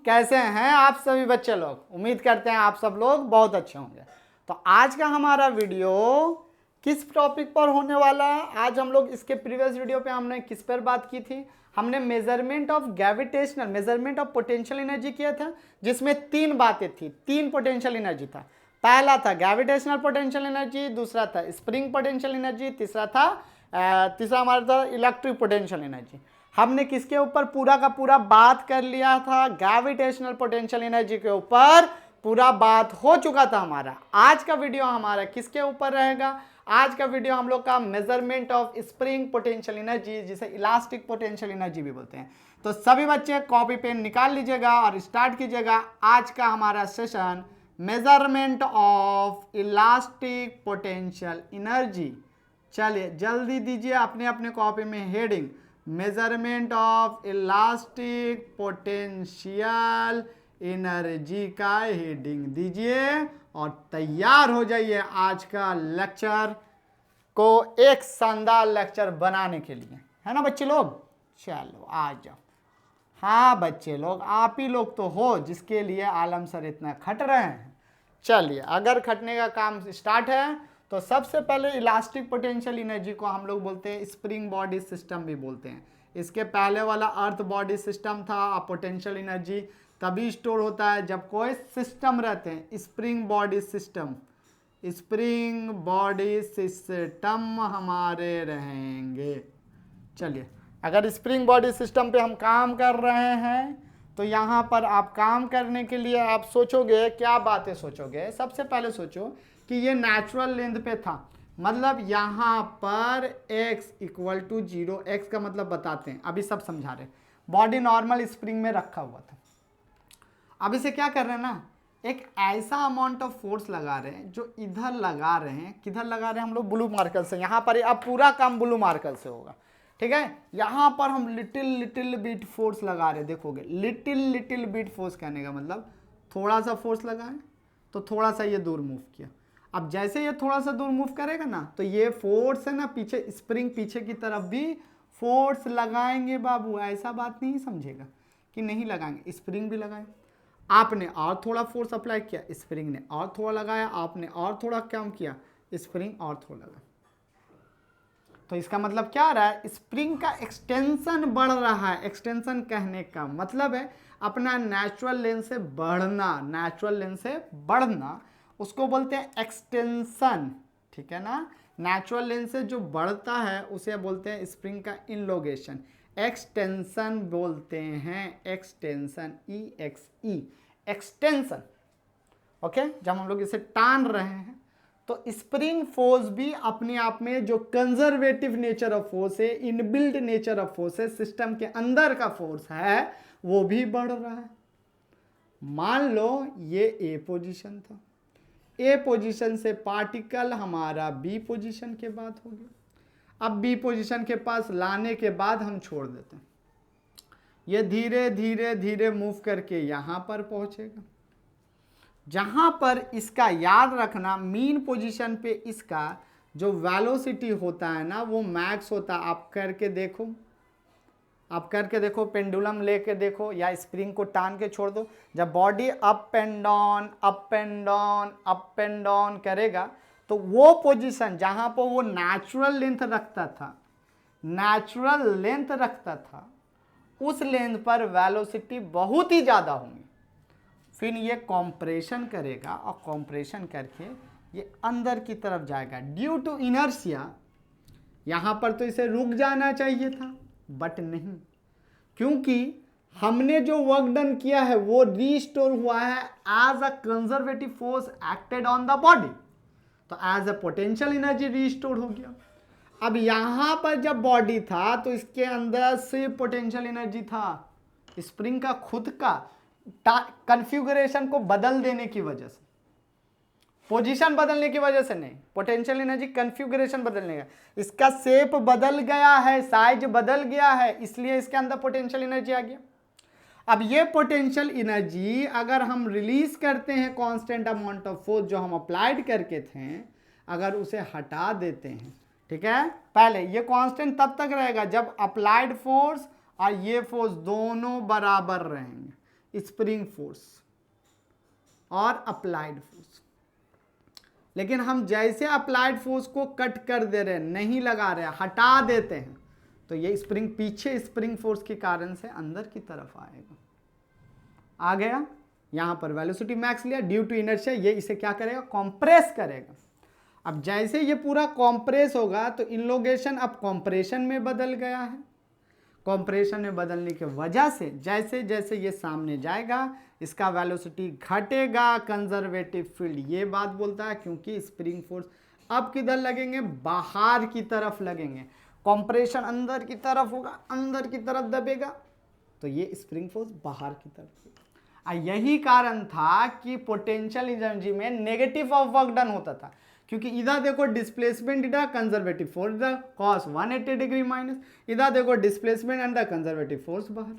कैसे हैं आप सभी बच्चे लोग? उम्मीद करते हैं आप सब लोग बहुत अच्छे होंगे। तो आज का हमारा वीडियो किस टॉपिक पर होने वाला है? आज हम लोग इसके प्रीवियस वीडियो पे हमने किस पर बात की थी? हमने measurement of gravitational, measurement of potential energy किया था, जिसमें तीन बातें थी, तीन पोटेंशियल एनर्जी था। पहला था ग्रेविटेशनल पोटेंशियल एनर्जी, दूसरा था स्प्रिंग पोटेंशियल एनर्जी, तीसरा हमारा था इलेक्ट्रिक पोटेंशियल एनर्जी। हमने किसके ऊपर पूरा का पूरा बात कर लिया था? ग्रेविटेशनल पोटेंशियल एनर्जी के ऊपर पूरा बात हो चुका था हमारा। आज का वीडियो हमारा किसके ऊपर रहेगा? आज का वीडियो हम लोग का measurement of spring potential energy, जिसे इलास्टिक पोटेंशियल एनर्जी भी बोलते हैं। तो सभी बच्चे कॉपी पेन निकाल लीजिएगा और स्टार्ट कीजिएगा आज का हमारा session, measurement of elastic potential energy. चलिए जल्दी दीजिए अपने अपने कॉपी में heading, measurement of elastic potential energy का हेडिंग दीजिए और तैयार हो जाइए आज का लेक्चर को एक शानदार लेक्चर बनाने के लिए, है ना बच्चे लोग? चलो आ जाओ। हाँ बच्चे लोग, आप ही लोग तो हो जिसके लिए आलम सर इतना खट रहे हैं। चलिए, अगर खटने का काम स्टार्ट है तो सबसे पहले इलास्टिक पोटेंशियल एनर्जी को हम लोग बोलते हैं स्प्रिंग बॉडी सिस्टम भी बोलते हैं। इसके पहले वाला अर्थ बॉडी सिस्टम था। और पोटेंशियल एनर्जी तभी स्टोर होता है जब कोई सिस्टम रहते हैं। Spring body system, spring body system हमारे रहेंगे। चलिए, अगर स्प्रिंग बॉडी सिस्टम पे हम काम कर रहे हैं तो यहाँ पर आप काम करने के लिए आप सोचोगे, क्या बातें सोचोगे? सबसे पहले सोचो कि ये नेचुरल लेंथ पे था, मतलब यहाँ पर x इक्वल टू 0, x का मतलब बताते हैं, अभी सब समझा रहे। बॉडी नॉर्मल स्प्रिंग में रखा हुआ था। अब इसे क्या कर रहे हैं ना, एक ऐसा अमाउंट ऑफ फोर्स लगा रहे हैं जो इधर लगा रहे हैं। किधर लगा रहे हैं हम लोग? ब्लू मार्कर से। यहाँ पर अब पूरा काम ब्लू मार्कर से होगा, ठीक है? यहाँ पर हम लिटिल बिट फोर्स लगा रहे हैं। देखोगे लिटिल बिट फोर्स कहने का मतलब थोड़ा सा फोर्स लगाएं तो थोड़ा सा ये दूर मूव किया। अब जैसे ये थोड़ा सा दूर मूव करेगा ना, तो ये फोर्स है ना, पीछे स्प्रिंग पीछे की तरफ भी फोर्स लगाएंगे बाबू। ऐसा बात नहीं समझेगा कि नहीं लगाएंगे, स्प्रिंग भी लगाए। आपने और थोड़ा फोर्स अप्लाई किया, स्प्रिंग ने और थोड़ा लगाया, आपने और थोड़ा काम किया, स्प्रिंग और थोड़ा लगा। तो इसका मतलब क्या आ रहा है? स्प्रिंग का एक्सटेंशन बढ़ रहा है। एक्सटेंशन कहने का मतलब है अपना नेचुरल लेंथ से बढ़ना, नेचुरल लेंथ से बढ़ना, उसको बोलते हैं एक्सटेंशन, ठीक है ना? नेचुरल लेंथ से जो बढ़ता है उसे बोलते हैं स्प्रिंग का इनलोगेशन। एक्सटेंशन बोलते हैं, एक्सटेंशन, EXE, एक्सटेंशन। ओके, जब हम लोग इसे टान रहे हैं तो स्प्रिंग फोर्स भी अपने आप में जो कंजर्वेटिव नेचर ऑफ फोर्स है, इनबिल्ट नेचर ऑफ फोर्स है, सिस्टम के अंदर का फोर्स है, वो भी बढ़ रहा है। मान लो ये ए पोजीशन था, ए पोजीशन से पार्टिकल हमारा बी पोजीशन के बाद हो गया। अब बी पोजीशन के पास लाने के बाद हम छोड़ देते हैं, ये धीरे धीरे धीरे मूव करके यहाँ पर पहुँचेगा, जहाँ पर इसका याद रखना मीन पोजीशन पे इसका जो वेलोसिटी होता है ना, वो मैक्स होता है। आप करके देखो, आप करके देखो, पेंडुलम लेके देखो या स्प्रिंग को टान के छोड़ दो। जब body up and down up and down up and down करेगा तो वो पोजीशन जहाँ पर वो नेचुरल लेंथ रखता था, नेचुरल लेंथ रखता था, उस लेंथ पर वेलोसिटी बहुत ही ज़्यादा होगी। फिर ये कॉम्प्रेशन करेगा और कॉम्प्रेशन करके ये अंदर की तरफ जाएगा। ड्यू टू इनर्शिया यहाँ पर तो इसे रुक जाना चाहिए था, बट नहीं, क्योंकि हमने जो वर्क डन किया है वो रीस्टोर हुआ है as a conservative force acted on the body, तो as a potential energy restore हो गया। अब यहाँ पर जब बॉडी था तो इसके अंदर से पोटेंशियल एनर्जी था, स्प्रिंग का खुद का कन्फ्यूगरेशन को बदल देने की वजह से, पोजीशन बदलने की वजह से नहीं, पोटेंशियल एनर्जी कन्फ्यूगरेशन बदलने का, इसका शेप बदल गया है, साइज बदल गया है, इसलिए इसके अंदर पोटेंशियल एनर्जी आ गया। अब ये पोटेंशियल एनर्जी अगर हम रिलीज करते हैं कांस्टेंट अमाउंट ऑफ फोर्स जो हम अप्लाइड करके थे, अगर उसे हटा देते हैं, ठीक है, पहले ये कांस्टेंट तब तक रहेगा जब अप्लाइड फोर्स और ये फोर्स दोनों बराबर रहेंगे। स्प्रिंग फोर्स और अप्लाइड फोर्स। लेकिन हम जैसे अप्लाइड फोर्स को कट कर दे रहे हैं, नहीं लगा रहे हैं, हटा देते हैं, तो ये स्प्रिंग पीछे स्प्रिंग फोर्स के कारण से अंदर की तरफ आएगा। आ गया, यहां पर वेलोसिटी मैक्स लिया, ड्यू टू इनर्शिया ये इसे क्या करेगा, कंप्रेस करेगा। अब जैसे ये पूरा कंप्रेस होगा तो इनलोगेशन अब कंप्रेशन में बदल गया है। कंप्रेशन में बदलने की वजह से जैसे जैसे ये सामने जाएगा इसका वेलोसिटी घटेगा। कंजर्वेटिव फील्ड ये बात बोलता है, क्योंकि स्प्रिंग फोर्स अब किधर लगेंगे, बाहर की तरफ लगेंगे। कंप्रेशन अंदर की तरफ होगा, अंदर की तरफ दबेगा, तो ये स्प्रिंग फोर्स बाहर की तरफ। यही कारण था कि पोटेंशियल एनर्जी में नेगेटिव ऑफ वर्क डन होता था, क्योंकि इधर देखो डिस्प्लेसमेंट, इधर कंजर्वेटिव फोर्स, इधर cos 180 डिग्री माइनस, इधर देखो डिस्प्लेसमेंट अंदर कंजर्वेटिव फोर्स बाहर,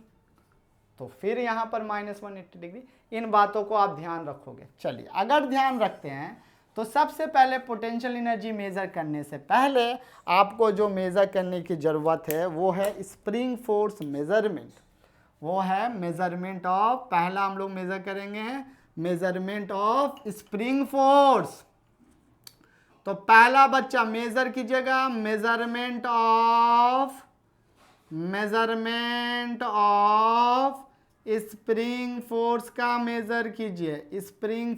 तो फिर यहां पर -180 डिग्री। इन बातों को आप ध्यान रखोगे। चलिए, अगर ध्यान रखते हैं तो सबसे पहले पोटेंशियल एनर्जी मेजर करने से पहले आपको जो मेजर करने की जरूरत है वो है स्प्रिंग फोर्स मेजरमेंट। वो है मेजरमेंट ऑफ, पहला हम लोग मेजर करेंगे मेजरमेंट ऑफ स्प्रिंग फोर्स। तो पहला बच्चा मेजर कीजिएगा, मेजरमेंट ऑफ स्प्रिंग फोर्स का मेजर कीजिए। स्प्रिंग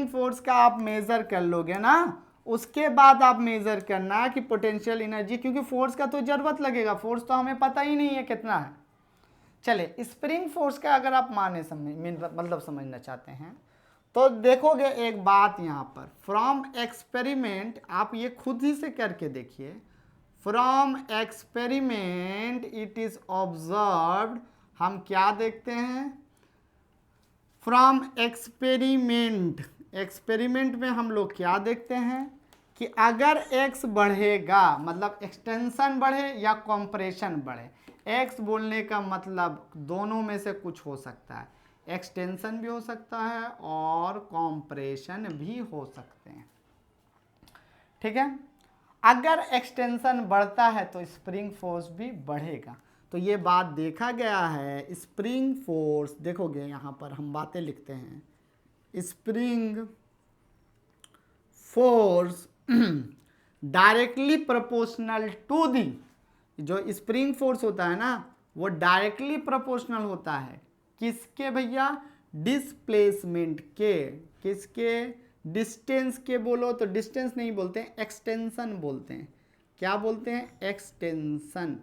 फोर्स का आप मेजर कर लोगे ना, उसके बाद आप मेजर करना कि पोटेंशियल एनर्जी, क्योंकि फोर्स का तो जरूरत लगेगा, फोर्स तो हमें पता ही नहीं है कितना है। चले, स्प्रिंग फोर्स का अगर आप मतलब समझना चाहते हैं तो देखोगे एक बात यहाँ पर, फ्रॉम एक्सपेरिमेंट, आप ये खुद ही से करके देखिए। From experiment it is observed, हम क्या देखते हैं, फ्रॉम एक्सपेरिमेंट में हम लोग क्या देखते हैं कि अगर x बढ़ेगा, मतलब एक्सटेंशन बढ़े या कॉम्प्रेशन बढ़े। x बोलने का मतलब दोनों में से कुछ हो सकता है, एक्सटेंशन भी हो सकता है और कॉम्प्रेशन भी हो सकते हैं। ठीक है, अगर एक्सटेंशन बढ़ता है तो स्प्रिंग फोर्स भी बढ़ेगा। तो ये बात देखा गया है। स्प्रिंग फोर्स देखोगे, यहाँ पर हम बातें लिखते हैं, spring force directly proportional to the, जो स्प्रिंग फोर्स होता है ना वो डायरेक्टली प्रोपोर्शनल होता है किसके भैया, डिस्प्लेसमेंट के। किसके, डिस्टेंस के बोलो तो डिस्टेंस नहीं बोलते हैं, एक्सटेंशन बोलते हैं। क्या बोलते हैं, एक्सटेंशन।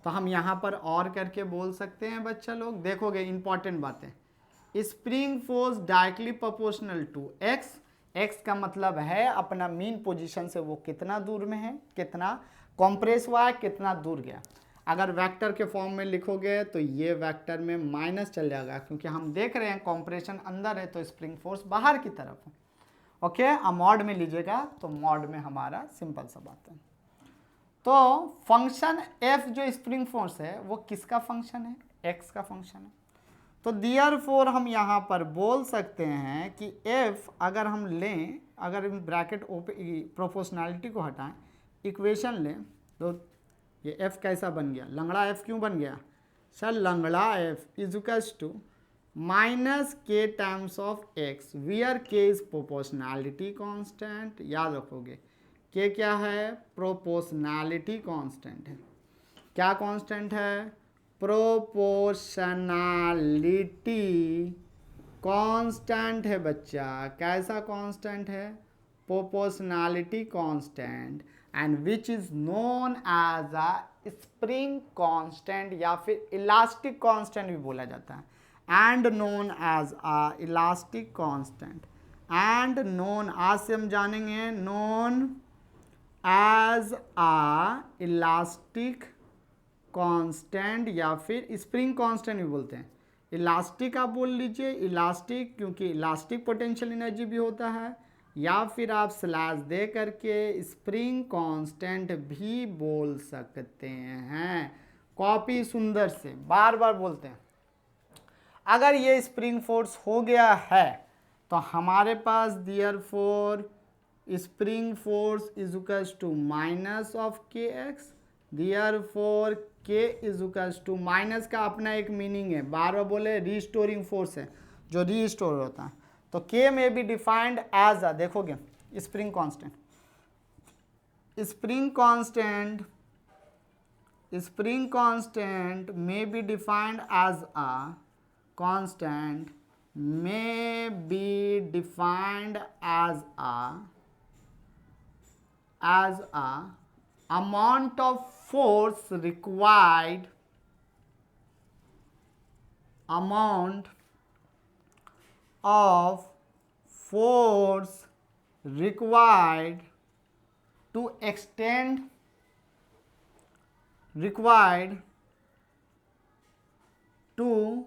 तो हम यहाँ पर और करके बोल सकते हैं बच्चा लोग, देखोगे इंपॉर्टेंट बातें। Spring force directly proportional to x. X का मतलब है अपना मीन पोजीशन से वो कितना दूर में है, कितना कॉम्प्रेस हुआ है, कितना दूर गया। अगर वेक्टर के फॉर्म में लिखोगे तो ये वेक्टर में माइनस चल जाएगा, क्योंकि हम देख रहे हैं कॉम्प्रेशन अंदर है तो स्प्रिंग फोर्स बाहर की तरफ है। ओके, अब मॉड में लीजिएगा तो मॉड में हमारा सिंपल सा बात है। तो फंक्शन एफ जो स्प्रिंग फोर्स है वो किसका फंक्शन है, एक्स का फंक्शन है। तो देयरफॉर हम यहाँ पर बोल सकते हैं कि एफ अगर हम लें, अगर ब्रैकेट प्रोपोर्शनैलिटी को हटाएं, इक्वेशन लें, तो ये एफ कैसा बन गया, लंगड़ा एफ क्यों बन गया सर, लंगड़ा एफ इजकल्स टू माइनस के टाइम्स ऑफ एक्स, वियर के इज प्रोपोर्शनैलिटी कांस्टेंट। याद रखोगे के क्या है, प्रोपोर्शनैलिटी कांस्टेंट है। क्या कांस्टेंट है, प्रोपोर्शनैलिटी कांस्टेंट है बच्चा। कैसा कांस्टेंट है, proportionality constant, and which is known as a spring constant या फिर इलास्टिक कांस्टेंट भी बोला जाता है, and known as a elastic constant, and known आज से हम जानेंगे known as a elastic constant या फिर स्प्रिंग कांस्टेंट भी बोलते हैं। इलास्टिक आप बोल लीजिए, इलास्टिक क्योंकि इलास्टिक पोटेंशियल एनर्जी भी होता है, या फिर आप स्लैश दे करके स्प्रिंग कांस्टेंट भी बोल सकते हैं। कॉपी सुंदर से बार बार बोलते हैं। अगर ये स्प्रिंग फोर्स हो गया है तो हमारे पास therefore spring force is equals to minus of के x, therefore k is equals to, minus का अपना एक मीनिंग है, बार बार बोले रिस्टोरिंग फोर्स है जो रीस्टोर होता है। तो के में बी डिफाइंड एज अ, देखोगे spring constant, spring constant may be defined as a constant may be defined as a amount of force required, amount of force required to extend, required to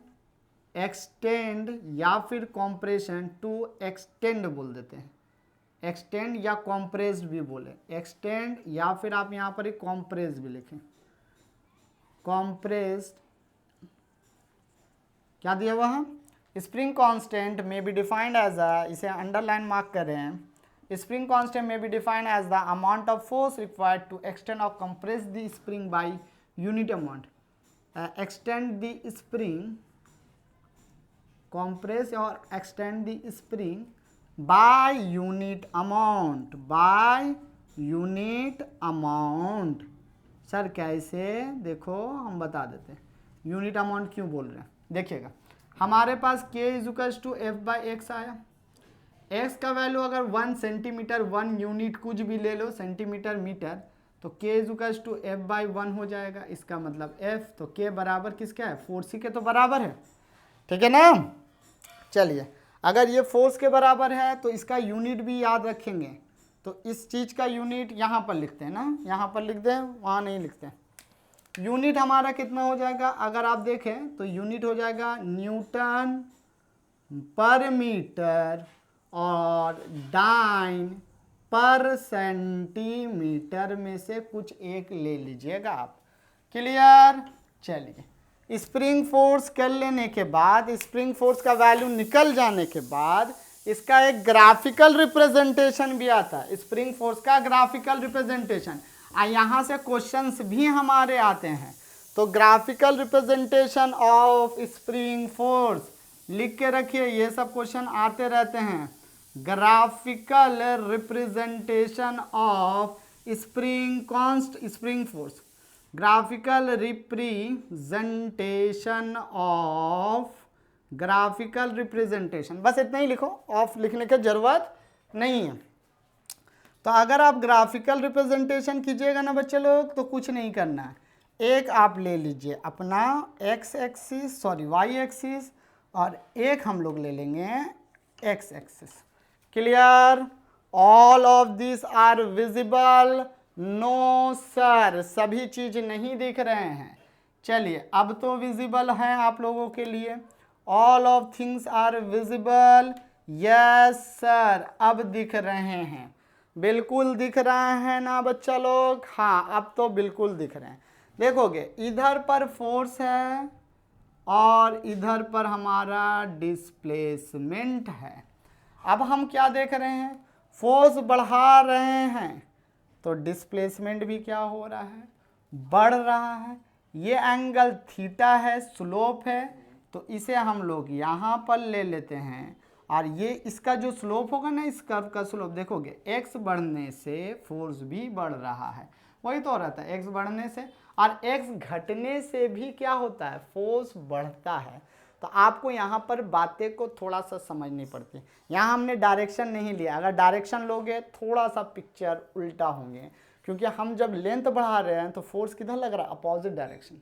extend या फिर compression to extend बोल देते हैं, extend या compressed भी बोले, extend या फिर आप यहाँ पर एक compressed भी लिखें, compressed क्या दिया हुआ है, स्प्रिंग कांस्टेंट में बी डिफाइंड एज अ, इसे अंडरलाइन मार्क कर रहे हैं, spring constant may be defined as the amount of force required to extend or compress the spring by unit amount. Extend the spring, compress or extend the spring by unit amount, by unit amount. Sir कैसे, देखो हम बता देते हैं unit amount क्यों बोल रहे हैं। देखिएगा हमारे पास k is equal to F by x आया, x का वैल्यू अगर 1 सेंटीमीटर 1 यूनिट कुछ भी ले लो सेंटीमीटर मीटर, तो k is equal to F by 1 हो जाएगा, इसका मतलब f, तो k बराबर किसका है, फोर्स के तो बराबर है, ठीक है ना। चलिए अगर ये फोर्स के बराबर है तो इसका यूनिट भी याद रखेंगे, तो इस चीज़ का यूनिट यहाँ पर लिखते हैं ना, यहाँ पर लिख दें, वहाँ नहीं लिखते हैं। यूनिट हमारा कितना हो जाएगा, अगर आप देखें तो यूनिट हो जाएगा न्यूटन पर मीटर और डाइन पर सेंटीमीटर में से कुछ एक ले लीजिएगा आप। क्लियर। चलिए स्प्रिंग फोर्स कर लेने के बाद, स्प्रिंग फोर्स का वैल्यू निकल जाने के बाद इसका एक ग्राफिकल रिप्रेजेंटेशन भी आता है, स्प्रिंग फोर्स का ग्राफिकल रिप्रेजेंटेशन। यहाँ से क्वेश्चंस भी हमारे आते हैं, तो graphical representation of spring force लिख के रखिए, ये सब क्वेश्चन आते रहते हैं। Graphical representation of spring force, graphical representation of, graphical representation, बस इतना ही लिखो, ऑफ लिखने की जरूरत नहीं है। तो अगर आप ग्राफिकल रिप्रेजेंटेशन कीजिएगा ना बच्चे लोग, तो कुछ नहीं करना है, एक आप ले लीजिए अपना x axis, sorry y axis, और एक हम लोग ले लेंगे x axis. Clear. All of this are visible, no sir सभी चीज नहीं दिख रहे हैं। चलिए अब तो विजिबल है आप लोगों के लिए, all of things are visible, yes sir अब दिख रहे हैं, बिल्कुल दिख रहे हैं ना बच्चा लोग, हाँ अब तो बिल्कुल दिख रहे हैं। देखोगे इधर पर फोर्स है और इधर पर हमारा डिस्प्लेसमेंट है। अब हम क्या देख रहे हैं, फोर्स बढ़ा रहे हैं तो डिस्प्लेसमेंट भी क्या हो रहा है, बढ़ रहा है। ये एंगल थीटा है, स्लोप है, तो इसे हम लोग यहाँ पर ले लेते हैं, और ये इसका जो स्लोप होगा ना, इस कर्व का स्लोप देखोगे, x बढ़ने से फोर्स भी बढ़ रहा है, वही तो रहता है, x बढ़ने से, और x घटने से भी क्या होता है, फोर्स बढ़ता है। तो आपको यहाँ पर बातें को थोड़ा सा समझनी पड़ती है। यहाँ हमने डायरेक्शन नहीं लिया, अगर डायरेक्शन लोगे थोड़ा सा पिक्चर उल्टा होंगे, क्योंकि हम जब लेंथ बढ़ा रहे हैं तो फोर्स किधर लग रहा है, अपोजिट डायरेक्शन,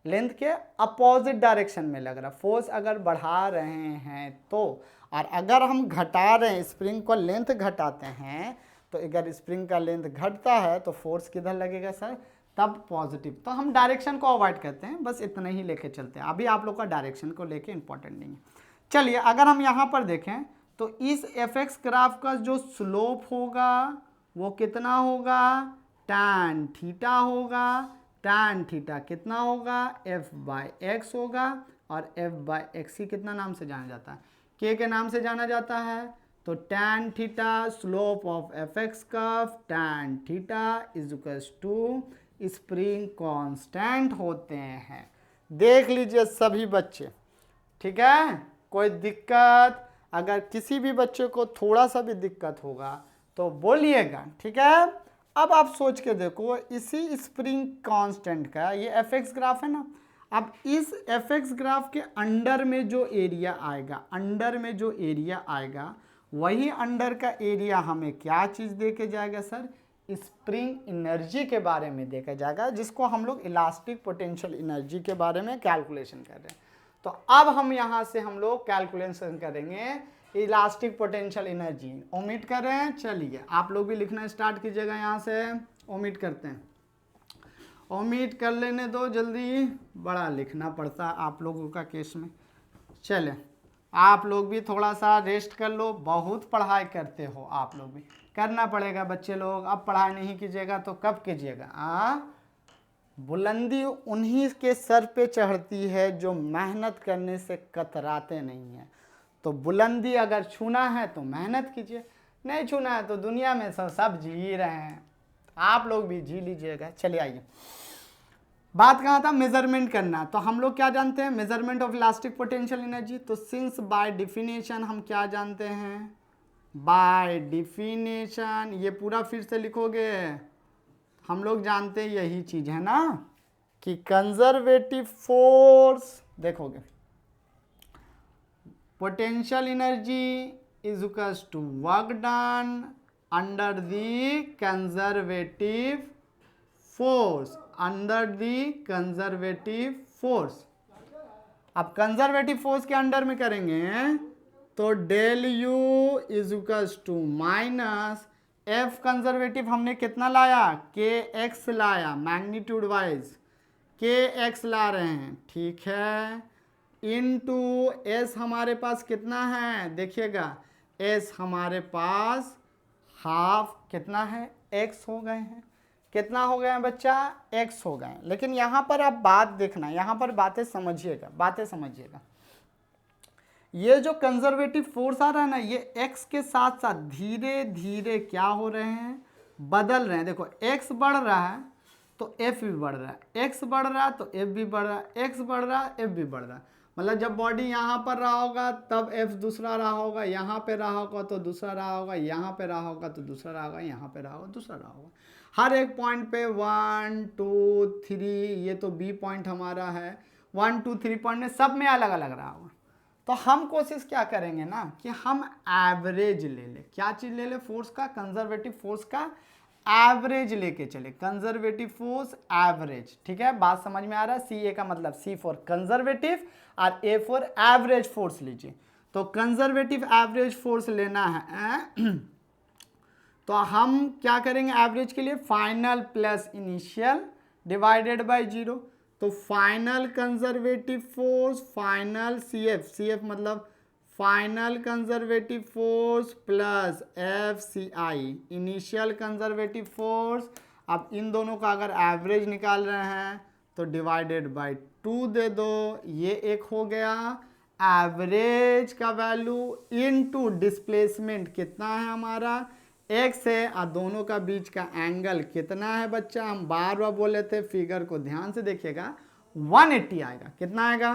लेंथ के अपोजिट डायरेक्शन में लग रहा है। फोर्स अगर बढ़ा रहे हैं तो, और अगर हम घटा रहे हैं, स्प्रिंग को लेंथ घटाते हैं, तो अगर स्प्रिंग का लेंथ घटता है तो फोर्स किधर लगेगा सर, तब पॉजिटिव। तो हम डायरेक्शन को अवॉइड करते हैं, बस इतना ही लेके चलते हैं, अभी आप लोग का डायरेक्शन को लेके इंपॉर्टेंट नहीं है। चलिए अगर हम यहाँ पर देखें तो इस एफ एक्स ग्राफ का जो स्लोप होगा वो कितना होगा, tan थीटा होगा, tan थीटा कितना होगा, f बाई एक्स होगा, और f बाई एक्स ही कितना नाम से जाना जाता है, k के नाम से जाना जाता है। तो tan theta slope of F X curve, tan theta is equals to spring constant होते हैं। देख लीजिए सभी बच्चे, ठीक है। कोई दिक्कत, अगर किसी भी बच्चे को थोड़ा सा भी दिक्कत होगा तो बोलिएगा, ठीक है। अब आप सोच के देखो, इसी स्प्रिंग कांस्टेंट का ये एफ एक्स ग्राफ है ना, अब इस एफ एक्स ग्राफ के अंडर में जो एरिया आएगा, अंडर में जो एरिया आएगा, वही अंडर का एरिया हमें क्या चीज़ दे के जाएगा सर, स्प्रिंग एनर्जी के बारे में देखा जाएगा, जिसको हम लोग इलास्टिक पोटेंशियल एनर्जी के बारे में कैलकुलेशन कर रहे हैं। तो अब हम यहाँ से हम लोग कैलकुलेशन करेंगे इलास्टिक पोटेंशियल एनर्जी। ओमिट कर रहे हैं, चलिए आप लोग भी लिखना स्टार्ट कीजिएगा। यहाँ से ओमिट करते हैं, ओमिट कर लेने दो जल्दी, बड़ा लिखना पड़ता है आप लोगों का केस में। चले आप लोग भी थोड़ा सा रेस्ट कर लो, बहुत पढ़ाई करते हो आप लोग भी, करना पड़ेगा बच्चे लोग। अब पढ़ाई नहीं कीजिएगा तो कब कीजिएगा? बुलंदी उन्हीं के सर पे चढ़ती है जो मेहनत करने से कतराते नहीं हैं। तो बुलंदी अगर छूना है तो मेहनत कीजिए, नहीं छूना है तो दुनिया में सब जी रहे हैं, आप लोग भी जी लीजिएगा। चलिए आइए, बात कहाँ था, मेजरमेंट करना। तो हम लोग क्या जानते हैं, measurement of elastic potential energy. तो सिंस बाय डिफिनेशन हम क्या जानते हैं, बाय डिफिनेशन, ये पूरा फिर से लिखोगे, हम लोग जानते हैं यही चीज है ना, कि कंजर्वेटिव फोर्स, देखोगे potential energy is equals to work done under the conservative force, under the conservative force. अब कंजर्वेटिव फोर्स के अंडर में करेंगे तो del U is equals to minus F, conservative हमने कितना लाया, के एक्स लाया, मैग्नीट्यूड वाइज के एक्स ला रहे हैं, ठीक है, इनटू एस हमारे पास कितना है, देखिएगा एस हमारे पास हाफ कितना है, एक्स हो गए हैं, कितना हो गए हैं बच्चा, एक्स हो गए। लेकिन यहाँ पर आप बात देखना, यहाँ पर बातें समझिएगा, बातें समझिएगा। ये जो कंजर्वेटिव फोर्स आ रहा है ना, ये एक्स के साथ साथ धीरे धीरे क्या हो रहे हैं, बदल रहे हैं। देखो एक्स बढ़ रहा है तो एफ भी बढ़ रहा है, एक्स बढ़ रहा है तो एफ भी बढ़ रहा है, एक्स बढ़ रहा है एफ भी बढ़ रहा है। मतलब जब बॉडी यहाँ पर रहा होगा तब एफ दूसरा रहा होगा, यहाँ पे रहा होगा तो दूसरा रहा होगा, यहाँ पे रहा होगा तो दूसरा रहा होगा, यहाँ पे रहा होगा दूसरा रहा होगा। हर एक पॉइंट पे 1 2 3, ये तो बी पॉइंट हमारा है, 1 2 3 पॉइंट में सब में अलग अलग रहा होगा। तो हम कोशिश क्या करेंगे ना कि हम एवरेज ले ले, क्या चीज़ ले ले, फोर्स का, कंजर्वेटिव फोर्स का एवरेज लेके चले, कंजर्वेटिव फोर्स एवरेज, ठीक है, बात समझ में आ रहा है। सी ए का मतलब सी फॉर कंजर्वेटिव और ए फॉर एवरेज फोर्स लीजिए। तो कंजर्वेटिव एवरेज फोर्स लेना है तो हम क्या करेंगे एवरेज के लिए, final plus initial divided by 0। तो final conservative force, final C F मतलब final conservative force plus F C I, initial conservative force. अब इन दोनों का अगर एवरेज निकाल रहे हैं तो डिवाइडेड बाय 2 दे दो, ये एक हो गया। एवरेज का वैल्यू इनटू डिस्प्लेसमेंट कितना है हमारा, एक्स है, और दोनों का बीच का एंगल कितना है बच्चा, हम बार बार बोले थे, फिगर को ध्यान से देखिएगा, 180 आएगा। कितना आएगा,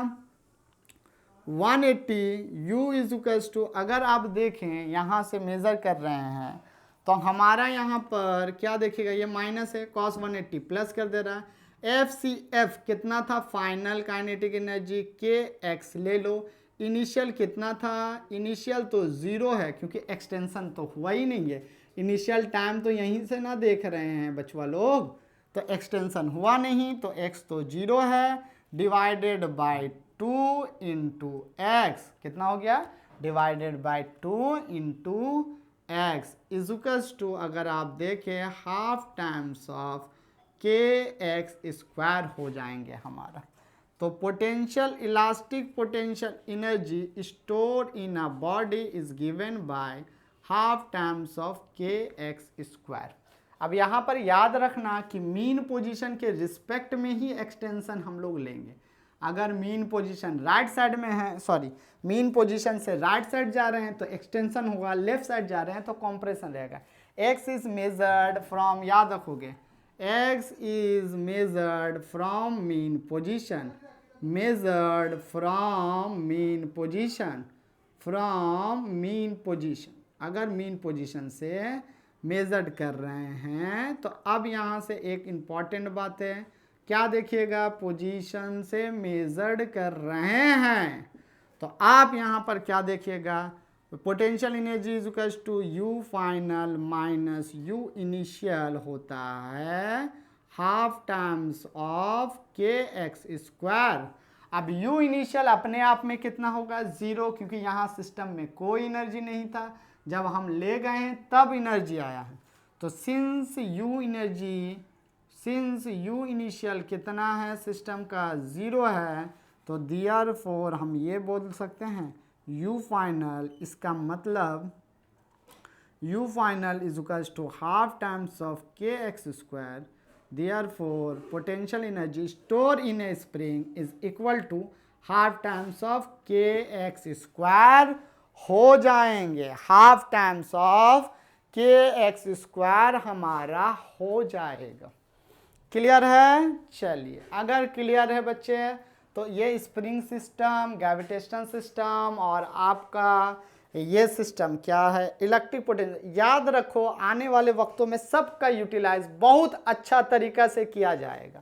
180। u इज इक्वल्स टू, अगर आप देखें यहाँ से मेजर कर रहे हैं तो हमारा यहाँ पर क्या देखिएगा, ये माइनस है, cos 180 प्लस कर दे रहा है। एफ सी एफ कितना था, फाइनल काइनेटिक एनर्जी, के एक्स ले लो। इनिशियल कितना था, इनिशियल तो 0 है क्योंकि एक्सटेंशन तो हुआ ही नहीं है, इनिशियल टाइम तो यहीं से ना देख रहे हैं बचवा लोग, तो एक्सटेंशन हुआ नहीं तो x तो 0 है, डिवाइडेड बाय 2 इंटू एक्स, कितना हो गया, divided by 2 into X is equals to, अगर आप देखें हाफ टाइम्स ऑफ के एक्स स्क्वायर हो जाएंगे हमारा। तो potential, elastic potential energy store in a body is given by half times of के एक्स स्क्वायर। अब यहाँ पर याद रखना कि मीन पोजीशन के रिस्पेक्ट में ही एक्सटेंशन हम लोग लेंगे। अगर मीन पोजीशन राइट साइड में है, सॉरी मीन पोजीशन से राइट साइड जा रहे हैं तो एक्सटेंशन होगा, लेफ्ट साइड जा रहे हैं तो कॉम्प्रेशन रहेगा। एक्स इज मेजर्ड फ्रॉम, याद रखोगे, x is measured from mean position, measured from mean position, from mean position। अगर मीन पोजीशन से मेजर्ड कर रहे हैं तो अब यहाँ से एक इम्पॉर्टेंट बात है, क्या देखिएगा, पोजीशन से मेजर्ड कर रहे हैं तो आप यहाँ पर क्या देखिएगा, potential energy is equals to U final minus U initial होता है हाफ टाइम्स ऑफ के एक्स स्क्वायर। अब यू इनिशियल अपने आप में कितना होगा, 0, क्योंकि यहाँ सिस्टम में कोई एनर्जी नहीं था, जब हम ले गए हैं तब एनर्जी आया है। तो सिंस यू इनिशियल कितना है सिस्टम का, 0 है, तो देयरफॉर हम ये बोल सकते हैं यू फाइनल, इसका मतलब U final is equals to half times of के x square. Therefore potential energy store in a spring is equal to half times of के एक्स स्क्वायर हो जाएंगे, हाफ टाइम्स ऑफ के एक्स स्क्वायर हमारा हो जाएगा। क्लियर है? चलिए, अगर क्लियर है बच्चे तो ये स्प्रिंग सिस्टम, ग्रेविटेशनल सिस्टम और आपका ये सिस्टम क्या है, इलेक्ट्रिक पोटेंशियल, याद रखो आने वाले वक्तों में सबका यूटिलाइज बहुत अच्छा तरीका से किया जाएगा।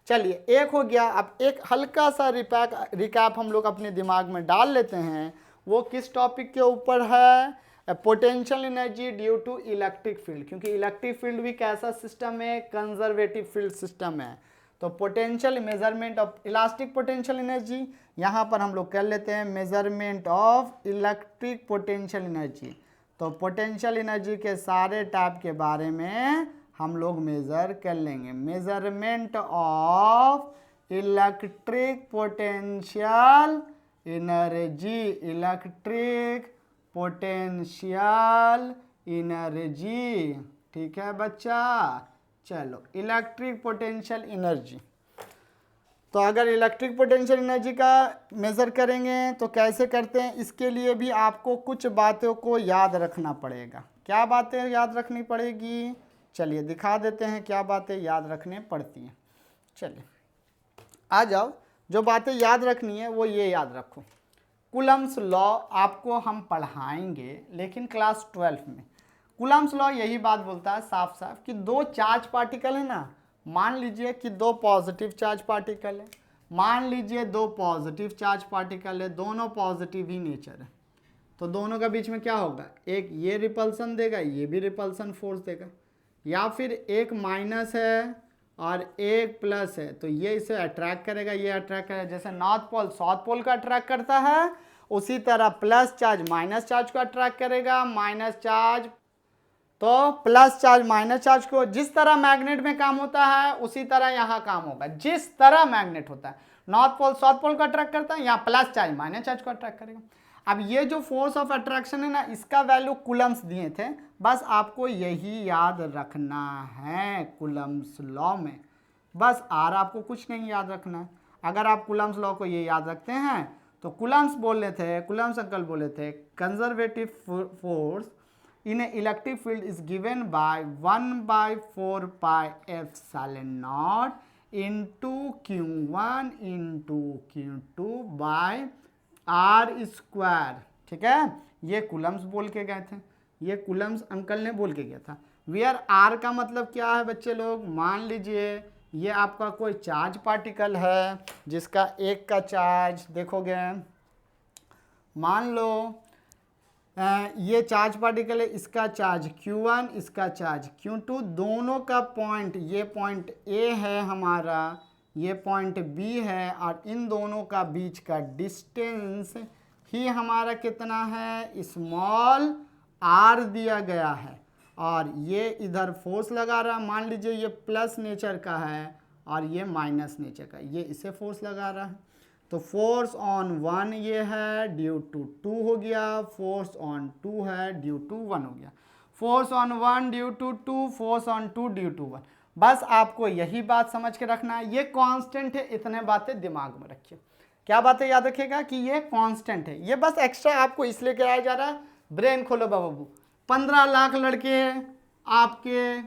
चलिए, एक हो गया। अब एक हल्का सा रिकैप हम लोग अपने दिमाग में डाल लेते हैं। वो किस टॉपिक के ऊपर है, potential energy due to electric field, क्योंकि इलेक्ट्रिक फील्ड भी कैसा सिस्टम है, कंजर्वेटिव फील्ड सिस्टम है। तो potential measurement of elastic potential energy, यहाँ पर हम लोग कर लेते हैं measurement of electric potential energy. तो पोटेंशियल एनर्जी के सारे टाइप के बारे में हम लोग मेज़र कर लेंगे। Measurement of electric potential energy, electric potential energy, ठीक है बच्चा। चलो, इलेक्ट्रिक पोटेंशियल एनर्जी, तो अगर इलेक्ट्रिक पोटेंशियल एनर्जी का मेज़र करेंगे तो कैसे करते हैं, इसके लिए भी आपको कुछ बातों को याद रखना पड़ेगा। क्या बातें याद रखनी पड़ेगी, चलिए दिखा देते हैं क्या बातें याद रखने पड़ती हैं। चलिए आ जाओ, जो बातें याद रखनी है वो ये याद रखो। कूलम्स लॉ आपको हम पढ़ाएंगे, लेकिन क्लास 12 में। कूलम्स लॉ यही बात बोलता है साफ साफ कि दो चार्ज पार्टिकल है ना, मान लीजिए कि दो पॉजिटिव चार्ज पार्टिकल है, मान लीजिए दो पॉजिटिव चार्ज पार्टिकल है, दोनों पॉजिटिव ही नेचर है, तो दोनों के बीच में क्या होगा, एक ये रिपल्सन देगा, ये भी रिपल्सन फोर्स देगा, या फिर एक माइनस है और एक प्लस है, तो ये इसे अट्रैक्ट करेगा, ये अट्रैक्ट करेगा। जैसे नॉर्थ पोल साउथ पोल का अट्रैक्ट करता है, उसी तरह प्लस चार्ज माइनस चार्ज को अट्रैक्ट करेगा, माइनस चार्ज तो प्लस चार्ज माइनस चार्ज को। जिस तरह मैग्नेट में काम होता है उसी तरह यहाँ काम होगा। जिस तरह मैग्नेट होता है, नॉर्थ पोल साउथ पोल को अट्रैक्ट करता है, यहाँ प्लस चार्ज माइनस चार्ज को अट्रैक्ट करेगा। अब ये जो फोर्स ऑफ अट्रैक्शन है ना, इसका वैल्यू कूलम्स दिए थे, बस आपको यही याद रखना है कूलम्स लॉ में, बस। और आपको कुछ नहीं याद रखना है। अगर आप कूलम्स लॉ को ये याद रखते हैं तो कूलम्स बोले थे, कूलम्स अंकल बोले थे, conservative force in a electric field is given by 1/4 pi epsilon naught into Q1 into Q2 by R square, ठीक है। ये कूलम्स बोल के गए थे, ये कूलम्स अंकल ने बोल के गया था। वेयर आर का मतलब क्या है बच्चे लोग, मान लीजिए ये आपका कोई चार्ज पार्टिकल है जिसका एक का चार्ज देखोगे, मान लो ये चार्ज पार्टिकल है, इसका चार्ज Q1, इसका चार्ज Q2, दोनों का पॉइंट, ये पॉइंट A है हमारा, ये पॉइंट B है, और इन दोनों का बीच का डिस्टेंस ही हमारा कितना है, स्मॉल r दिया गया है। और ये इधर फोर्स लगा रहा है, मान लीजिए ये प्लस नेचर का है और ये माइनस नेचर का, ये इसे फोर्स लगा रहा है। तो फोर्स ऑन 1 ये है ड्यू टू 2 हो गया, फोर्स ऑन 2 है ड्यू टू 1 हो गया, force on 1 due to 2, force on 2 due to 1। बस आपको यही बात समझ के रखना है, ये कांस्टेंट है, इतने बातें दिमाग में रखिए। क्या बातें याद रखिएगा कि ये कांस्टेंट है, ये बस एक्स्ट्रा आपको इसलिए कराया जा रहा है। ब्रेन खोलो बाबू, 15 लाख लड़के आपके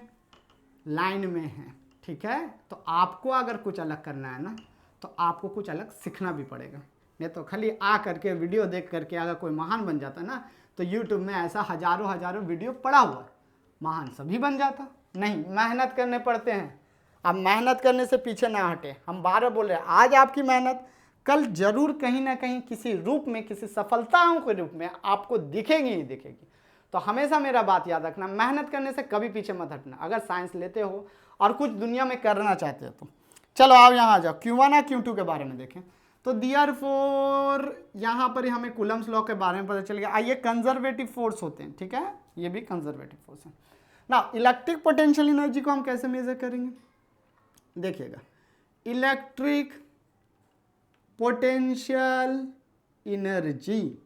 लाइन में हैं, ठीक ठीक है। तो आपको अगर कुछ अलग करना है ना तो आपको कुछ अलग सीखना भी पड़ेगा, नहीं तो खाली आ करके वीडियो देख करके अगर कोई महान बन जाता ना तो यूट्यूब में ऐसा हजारों वीडियो पड़ा हुआ है, महान सभी बन जाता। नहीं, मेहनत करने पड़ते हैं। अब मेहनत करने से पीछे ना हटे। हम 12 बोल रहे हैं, आज आपकी मेहनत कल जरूर कहीं ना कहीं किसी रूप में, किसी सफलताओं के रूप में आपको दिखेगी ही दिखेगी। तो हमेशा मेरा बात याद रखना, मेहनत करने से कभी पीछे मत हटना। अगर साइंस लेते हो और कुछ दुनिया में करना चाहते हो तो चलो आओ यहाँ आ जाओ। Q1 और Q2 के बारे में देखें तो देयरफॉर यहाँ पर हमें कूलम्स लॉ के बारे में पता चल गया। आइए, कंजर्वेटिव फोर्स होते हैं, ठीक है, ये भी कंजर्वेटिव फोर्स है ना। इलेक्ट्रिक पोटेंशियल एनर्जी को हम कैसे मेजर करेंगे, देखिएगा, इलेक्ट्रिक पोटेंशियल एनर्जी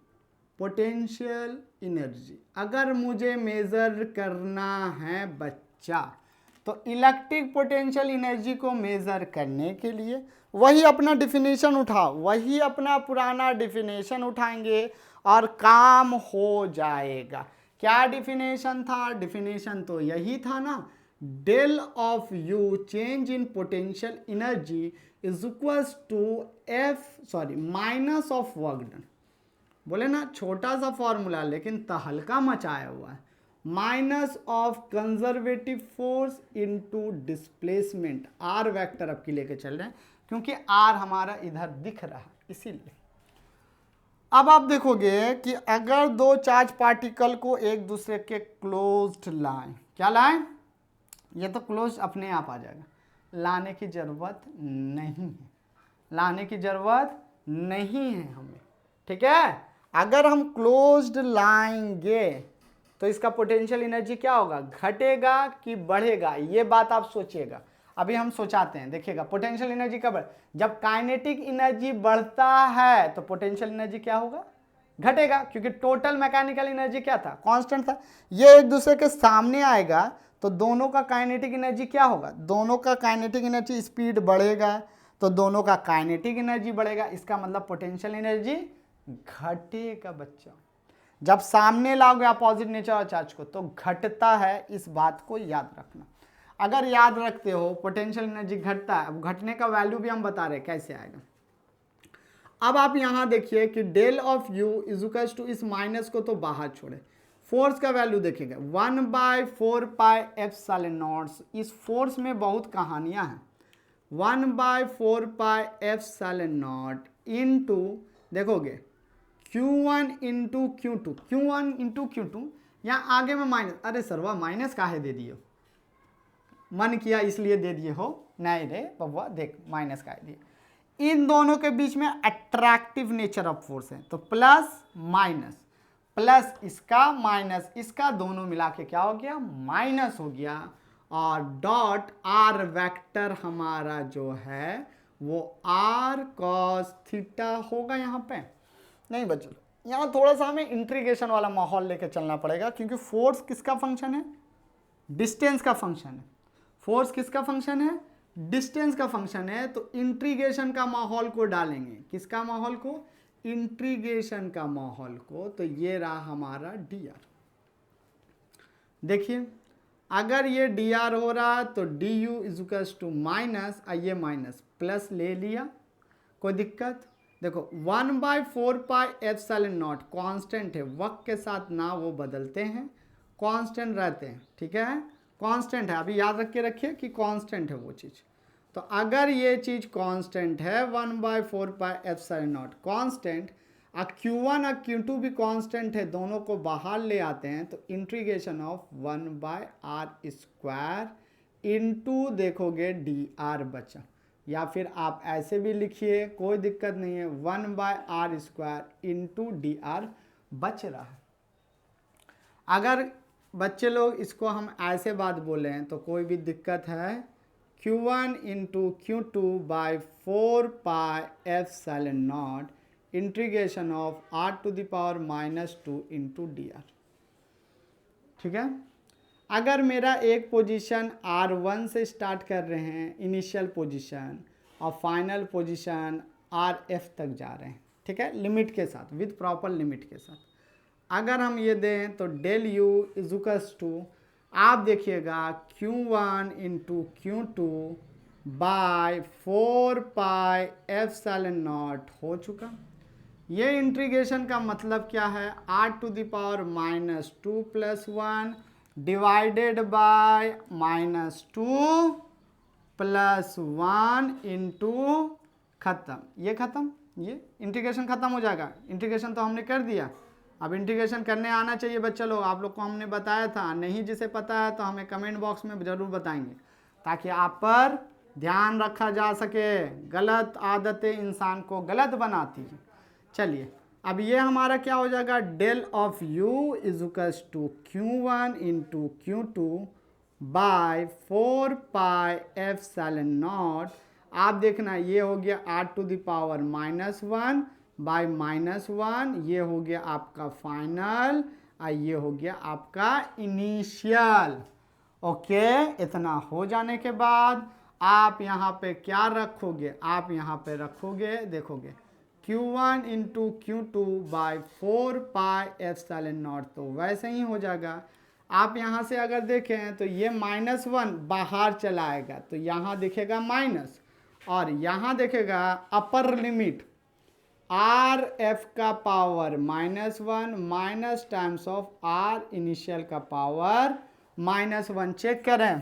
अगर मुझे मेजर करना है बच्चा, तो इलेक्ट्रिक पोटेंशियल एनर्जी को मेजर करने के लिए वही अपना डिफिनेशन उठाओ, वही अपना पुराना डिफिनेशन उठाएंगे और काम हो जाएगा। क्या डिफिनेशन था? डिफिनेशन तो यही था ना, del of U change in potential energy is equals to minus of work done. बोले ना, छोटा सा फॉर्मूला लेकिन तहलका मचाया हुआ है। Minus of conservative force into displacement, R vector अब की लेके चल रहे हैं क्योंकि आर हमारा इधर दिख रहा है इसीलिए। अब आप देखोगे कि अगर दो चार्ज पार्टिकल को एक दूसरे के क्लोज्ड लाएं, क्या लाएं? ये तो क्लोज अपने आप आ जाएगा, लाने की जरूरत नहीं है, लाने की जरूरत नहीं है हमें, ठीक है। अगर हम क्लोज्ड लाएंगे तो इसका पोटेंशियल एनर्जी क्या होगा, घटेगा कि बढ़ेगा, ये बात आप सोचिएगा। अभी हम सोचाते हैं, देखिएगा, पोटेंशियल एनर्जी कब, जब काइनेटिक एनर्जी बढ़ता है तो पोटेंशियल एनर्जी क्या होगा, घटेगा, क्योंकि टोटल मैकेनिकल एनर्जी क्या था, कांस्टेंट था। ये एक दूसरे के सामने आएगा तो दोनों का काइनेटिक एनर्जी क्या होगा, दोनों का काइनेटिक एनर्जी स्पीड बढ़ेगा तो दोनों का काइनेटिक एनर्जी बढ़ेगा। इसका मतलब पोटेंशियल एनर्जी घटेगा बच्चा। जब सामने लाओगे अपोजिट नेचर और चार्ज को तो घटता है, इस बात को याद रखना। अगर याद रखते हो पोटेंशियल एनर्जी घटता है, अब घटने का वैल्यू भी हम बता रहे कैसे आएगा। अब आप यहां देखिए कि del of U is equal to, इस माइनस को तो बाहर छोड़े, फोर्स का वैल्यू देखेंगे 1/4 पाई एप्सिलॉन नॉट। इस फोर्स में बहुत कहानियां हैं। 1/4 पाई एप्सिलॉन नॉट इनटू, देखोगे Q1 into Q2, Q1 into Q2, यहाँ आगे में माइनस, अरे सर वह माइनस काहे दे दिए, मन किया इसलिए दे दिए हो, नहीं रे बबुआ, देख माइनस काहे दिए। इन दोनों के बीच में अट्रैक्टिव नेचर ऑफ फोर्स है, तो प्लस माइनस, प्लस इसका माइनस इसका, दोनों मिला के क्या हो गया, माइनस हो गया। और डॉट आर वेक्टर हमारा जो है वो आर कॉस थीटा होगा यहाँ पे। नहीं बच्चों, यहाँ थोड़ा सा हमें इंट्रीगेशन वाला माहौल लेके चलना पड़ेगा, क्योंकि फोर्स किसका फंक्शन है, डिस्टेंस का फंक्शन है। फोर्स किसका फंक्शन है, डिस्टेंस का फंक्शन है। तो इंट्रीगेशन का माहौल को डालेंगे, किसका माहौल को, इंट्रीगेशन का माहौल को। तो ये रहा हमारा डी आर। देखिए, अगर ये डी आर हो रहा तो D U is equal to minus, ये माइनस प्लस ले लिया, कोई दिक्कत। देखो 1/4 पाई एप्सिलॉन नॉट कांस्टेंट है, वक्त के साथ ना वो बदलते हैं, कांस्टेंट रहते हैं, ठीक है, कांस्टेंट है। अभी याद रख के रखिए कि कांस्टेंट है वो चीज़। तो अगर ये चीज़ कांस्टेंट है 1/4 पाई एप्सिलॉन नॉट कांस्टेंट, और Q1 और Q2 भी कांस्टेंट है, दोनों को बाहर ले आते हैं तो इंटीग्रेशन ऑफ 1/r² इंटू देखोगे dr बचा, या फिर आप ऐसे भी लिखिए, कोई दिक्कत नहीं है, 1/r² इंटू dr बच रहा है। अगर बच्चे लोग इसको हम ऐसे बात बोले हैं तो कोई भी दिक्कत है, Q1 into Q2/4 pi epsilon not integration of r⁻² into dr, ठीक है। अगर मेरा एक पोजीशन R1 से स्टार्ट कर रहे हैं इनिशियल पोजीशन, और फाइनल पोजीशन RF तक जा रहे हैं, ठीक है, लिमिट के साथ, विद प्रॉपर लिमिट के साथ। अगर हम ये दें तो del U is equals to, आप देखिएगा Q1 इंटू Q2 बाय 4πε0 हो चुका। ये इंटीग्रेशन का मतलब क्या है, r⁻² + 1 डिवाइडेड बाय -2 + 1 इंटू खत्म। ये खत्म, ये इंटीग्रेशन खत्म हो जाएगा। इंटीग्रेशन तो हमने कर दिया, अब इंटीग्रेशन करने आना चाहिए बच्चे लोग। आप लोग को हमने बताया था, नहीं जिसे पता है तो हमें कमेंट बॉक्स में ज़रूर बताएंगे ताकि आप पर ध्यान रखा जा सके। गलत आदतें इंसान को गलत बनाती हैं। चलिए अब ये हमारा क्या हो जाएगा, del of u = Q1 into Q2 by 4πε0। आप देखना ये हो गया r⁻1 बाय -1, ये हो गया आपका फाइनल और ये हो गया आपका इनिशियल। ओके, इतना हो जाने के बाद आप यहाँ पे क्या रखोगे, आप यहाँ पे रखोगे, देखोगे Q1 इंटू Q2 बाय 4πε0, तो वैसे ही हो जाएगा। आप यहाँ से अगर देखें तो ये -1 बाहर चला आएगा, तो यहाँ दिखेगा माइनस, और यहाँ देखेगा अपर लिमिट RF का power -1 minus times of R initial का पावर -1। चेक करें,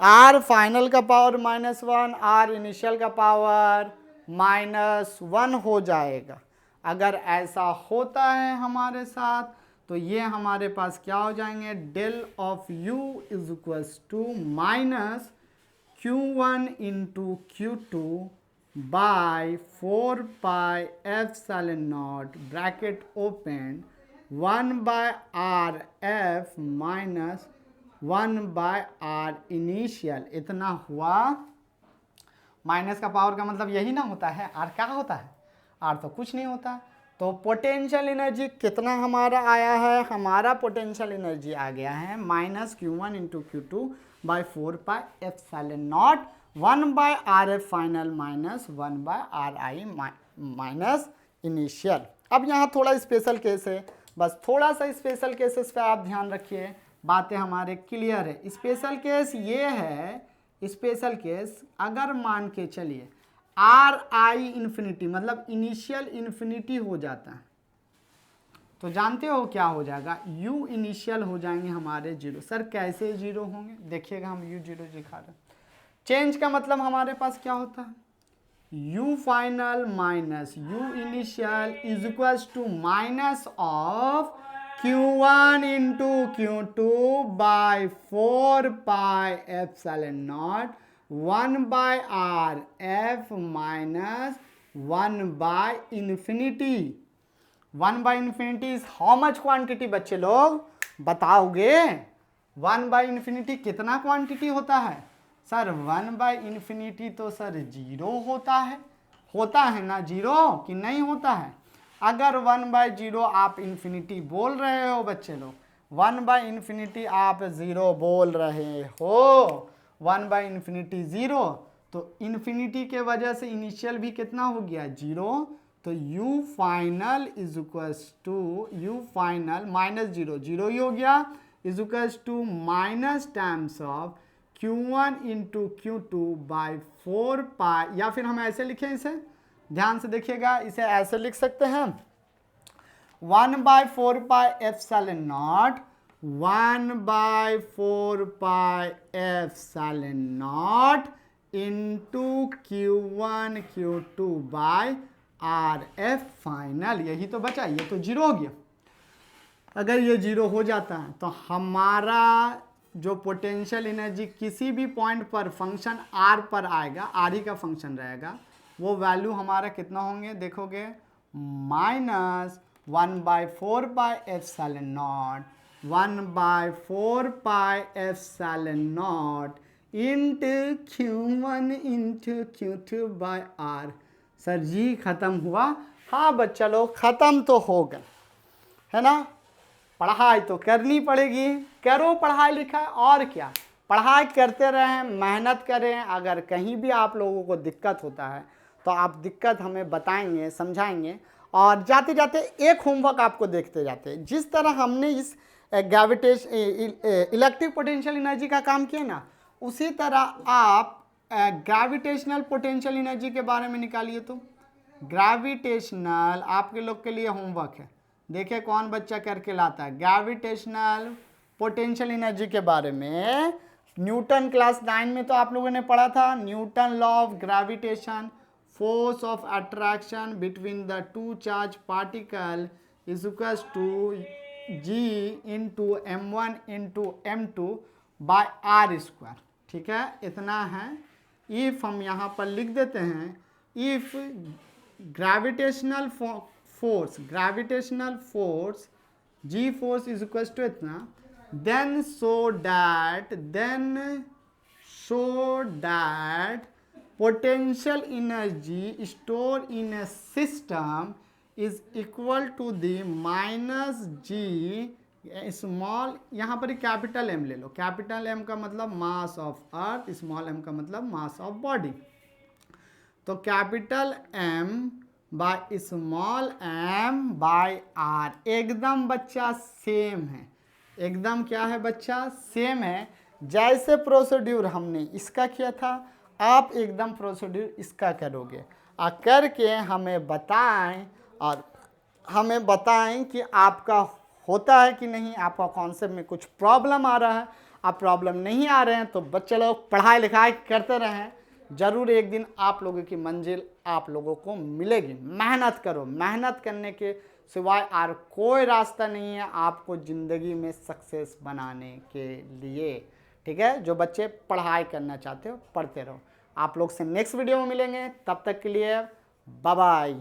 R फाइनल का पावर -1, R इनिशियल का पावर -1 हो जाएगा। अगर ऐसा होता है हमारे साथ तो ये हमारे पास क्या हो जाएंगे, del of u = -Q1 into Q2 by 4πε0 bracket open 1/RF minus 1/R initial. इतना हुआ। माइनस का पावर का मतलब यही ना होता है, R क्या होता है, R तो कुछ नहीं होता। तो पोटेंशियल एनर्जी कितना हमारा आया है, हमारा पोटेंशियल एनर्जी आ गया है -Q1 into Q2 by 4πε0 1/RF final minus 1/RI minus initial. अब यहाँ थोड़ा स्पेशल केस है, बस थोड़ा सा स्पेशल केसेस पे आप ध्यान रखिए, बातें हमारे क्लियर है। स्पेशल केस ये है, स्पेशल केस अगर मान के चलिए RI इन्फिनिटी मतलब इनिशियल इन्फिनिटी हो जाता है, तो जानते हो क्या हो जाएगा, U इनिशियल हो जाएंगे हमारे 0। सर कैसे 0 होंगे, देखिएगा हम U 0 दिखा रहे हैं। चेंज का मतलब हमारे पास क्या होता है, U final minus U initial is equals to minus of Q1 into Q2 by 4πε0 1/RF minus 1/इन्फिनिटी। 1/इन्फिनिटी इज हाउ मच क्वांटिटी, बच्चे लोग बताओगे 1/इन्फिनिटी कितना क्वांटिटी होता है। सर 1/इन्फिनिटी तो सर 0 होता है ना 0 कि नहीं होता है। अगर 1/0 आप इन्फिनिटी बोल रहे हो बच्चे लोग, 1/इन्फिनिटी आप 0 बोल रहे हो, 1/इन्फिनिटी 0, तो इन्फिनिटी के वजह से इनिशियल भी कितना हो गया 0। तो U final is equals to U final -0 0 ही हो गया, is equals to minus times of Q1 into Q2 by 4π, या फिर हम ऐसे लिखें इसे, ध्यान से देखिएगा, इसे ऐसे लिख सकते हैं 1/4πε0 1/4πε0 into Q1 Q2 bye RF final. यही तो बचा, ये तो 0 हो गया। अगर ये 0 हो जाता है तो हमारा जो पोटेंशियल एनर्जी किसी भी पॉइंट पर फंक्शन R पर आएगा, R ही का फंक्शन रहेगा, वो वैल्यू हमारा कितना होंगे देखोगे, -1/4πε0 1/4πε0 into Q1 into Q2 by R। Sir ji खत्म हुआ। हाँ बच्चा लोग खत्म तो होगा, है ना। पढ़ाई तो करनी पड़ेगी, करो पढ़ाई लिखाई, और क्या, पढ़ाई करते रहें, मेहनत करें। अगर कहीं भी आप लोगों को दिक्कत होता है तो आप दिक्कत हमें बताएंगे, समझाएंगे, और जाते जाते एक होमवर्क आपको देखते जाते हैं। जिस तरह हमने इस इलेक्ट्रिक पोटेंशियल एनर्जी का काम किए ना, उसी तरह आप ग्रेविटेशनल पोटेंशियल एनर्जी के बारे में निकालिए। तो ग्रेविटेशनल आपके लोग के लिए होमवर्क है, देखिए कौन बच्चा करके लाता है। ग्रेविटेशनल पोटेंशियल एनर्जी के बारे में न्यूटन क्लास 9 में तो आप लोगों ने पढ़ा था, Newton law of gravitation, force of attraction between the two charge particle is equals to G into M1 into M2 by R square. ठीक है, इतना है। इफ हम यहाँ पर लिख देते हैं, if gravitational force G force is equal to इतना, then show that potential energy stored in a system is equal to the minus G small, यहाँ पर कैपिटल M ले लो, कैपिटल M का मतलब mass of earth, small m का मतलब mass of body. तो capital M by small m by r एकदम बच्चा सेम है, एकदम क्या है बच्चा, सेम है। जैसे प्रोसीड्यूर हमने इसका किया था, आप एकदम प्रोसीड्यूर इसका करोगे और करके हमें बताएं, और हमें बताएं कि आपका होता है कि नहीं, आपका कॉन्सेप्ट में कुछ प्रॉब्लम आ रहा है। आप प्रॉब्लम नहीं आ रहे हैं तो बच्चे लोग पढ़ाई लिखाई करते रहें, ज़रूर एक दिन आप लोगों की मंजिल आप लोगों को मिलेगी। मेहनत करो, मेहनत करने के सिवाय और कोई रास्ता नहीं है आपको ज़िंदगी में सक्सेस बनाने के लिए। ठीक है, जो बच्चे पढ़ाई करना चाहते हो पढ़ते रहो। आप लोग से नेक्स्ट वीडियो में मिलेंगे, तब तक के लिए बाय बाय।